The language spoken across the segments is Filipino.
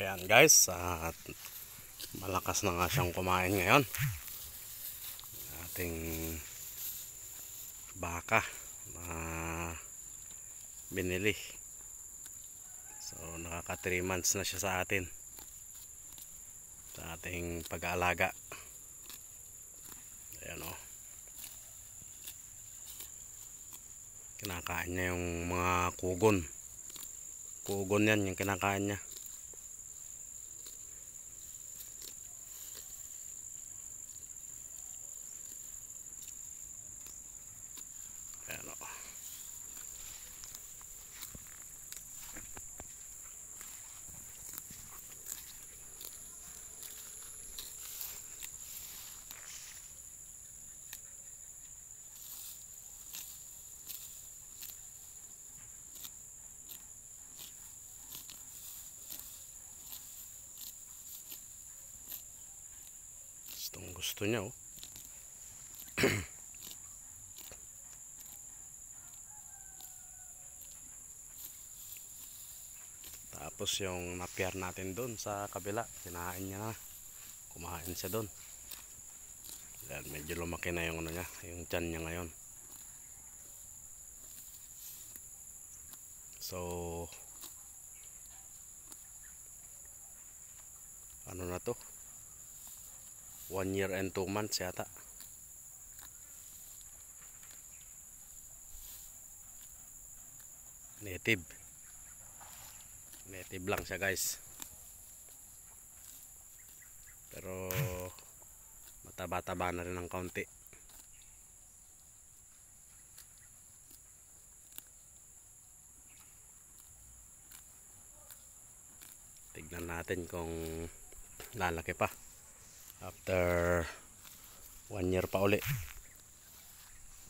Ayan guys, at malakas na nga siyang kumain ngayon. Ating baka na binili. So nakaka 3 months na siya sa atin, sa ating pag-aalaga. Ayan o, kinakain niya yung mga kugon. Kugon yan yung kinakain niya. Ayan o. Gusto niya oh. Tapos yung napier natin doon sa kabila, kinain niya na. Kumain siya doon. Yan, medyo lumaki na yung ano niya, yung tiyan niya ngayon. So ano na to, 1 year and 2 months yata. Native lang siya guys, pero mataba-taba na rin ng kaunti. Tignan natin kung lalaki pa after 1 year pa uli.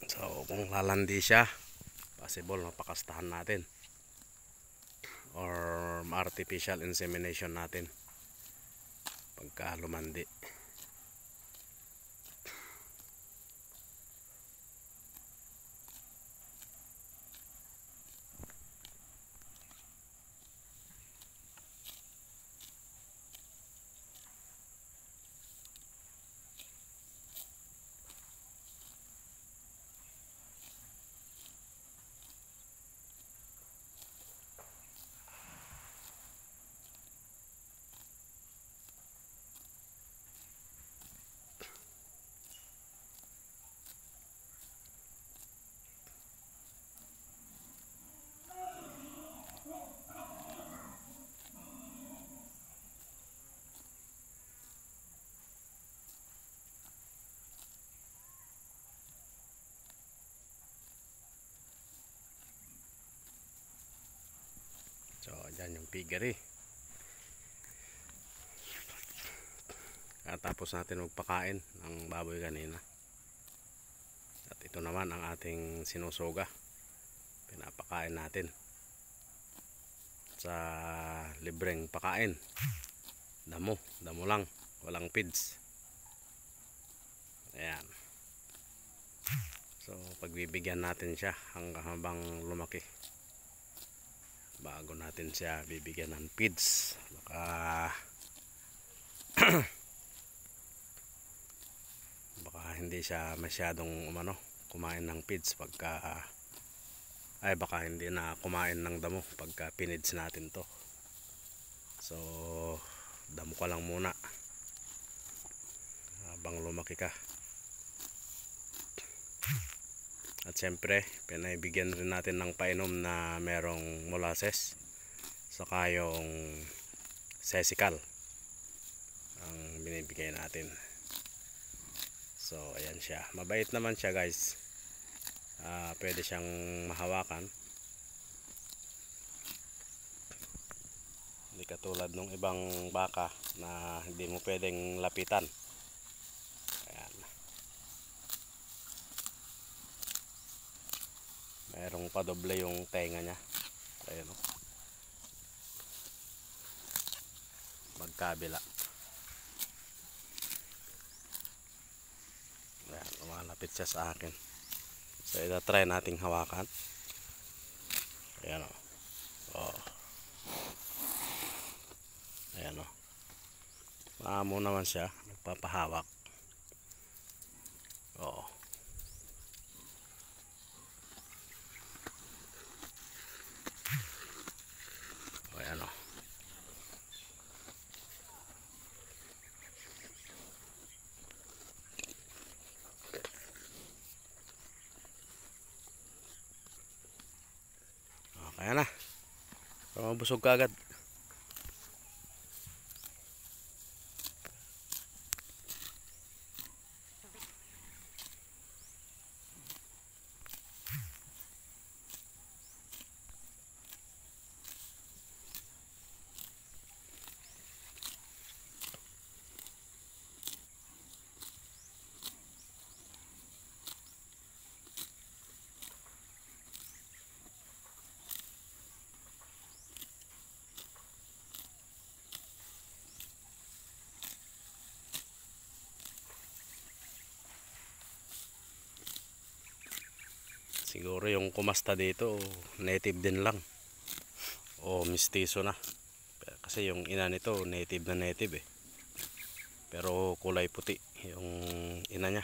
So kung lalandi siya, possible mapakastahan natin or artificial insemination natin pagka lumandi. So dyan yung piggery. Tapos natin magpakain ng baboy kanina. At ito naman ang ating sinusuga. Pinapakain natin sa libreng pakain. Damo lang, walang feeds. Ayan. So pagbibigyan natin siya hanggang habang lumaki, bago natin siya bibigyan ng feeds. Baka baka hindi siya masyadong kumain ng feeds pagka baka hindi na kumain ng damo pagka pinids natin to. So damo ka lang muna habang lumaki ka. At syempre pinaibigyan rin natin ng painom na merong molasses saka yung sesical ang binibigay natin. So ayan siya, mabait naman siya guys. Pwede siyang mahawakan, hindi katulad ng ibang baka na hindi mo pwedeng lapitan. Ayan. Merong padoble yung tenga niya. Ayan o, magkabila. Ayan, lumalapit siya sa akin. So ita-try nating hawakan. Ayan o. Oh. Ayan. Amo naman siya, nagpapahawak. Oo. O yan o. Kaya na. Busog ka agad. Siguro yung kumasta dito native din lang o mistiso na, kasi yung ina nito native na native eh, pero kulay puti yung ina niya,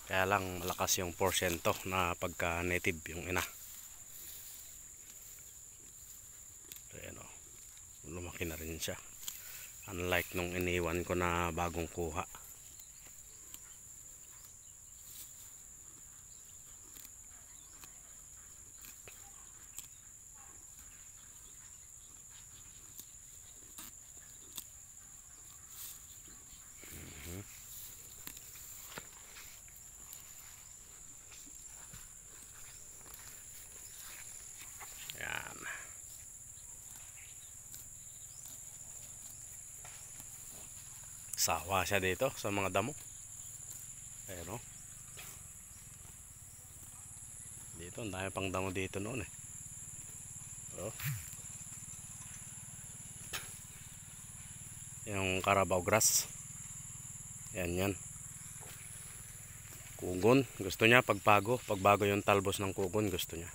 kaya lang malakas yung porsyento na pagka native yung ina. Ayan o, lumaki na rin siya, unlike nung iniwan ko na bagong kuha. Ayan. Sawa siya dito sa mga damo. Ayan o. Dito, ang dami pang damo dito noon eh. O. Yung Carabao grass. Yan yan. Kugon. Gusto niya pagbago yung talbos ng kugon, gusto niya.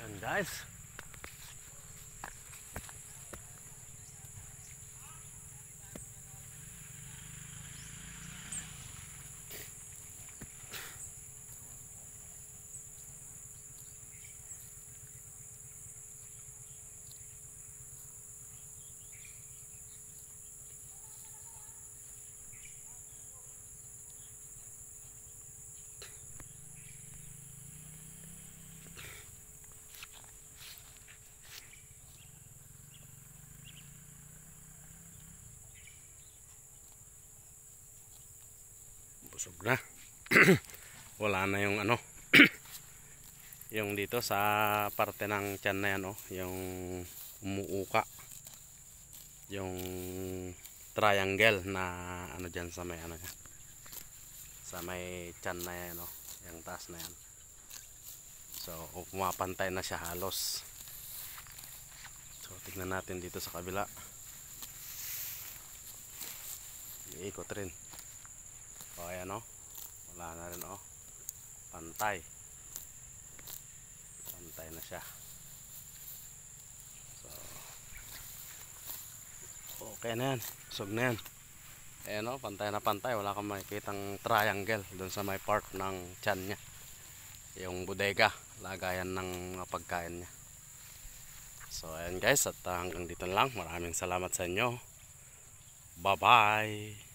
Ayan guys. Busog na. Wala na yung ano. Yung dito sa parte ng tiyan na yan, oh, yung umuuka. Yung triangle na ano diyan sa may ano yan. Sa may tiyan na yan, oh, yung taas na yan. So, pumapantay na siya halos. So, tignan natin dito sa kabila. Iikot rin. O, ayan o. Wala na rin o. Pantay. Pantay na siya. So, okay na yan. Sug na yan. Ayan o, pantay na pantay. Wala kang makikitang triangle doon sa may part ng tiyan niya. Yung bodega. Lagayan ng pagkain niya. So, ayan guys. At hanggang dito lang. Maraming salamat sa inyo. Bye-bye.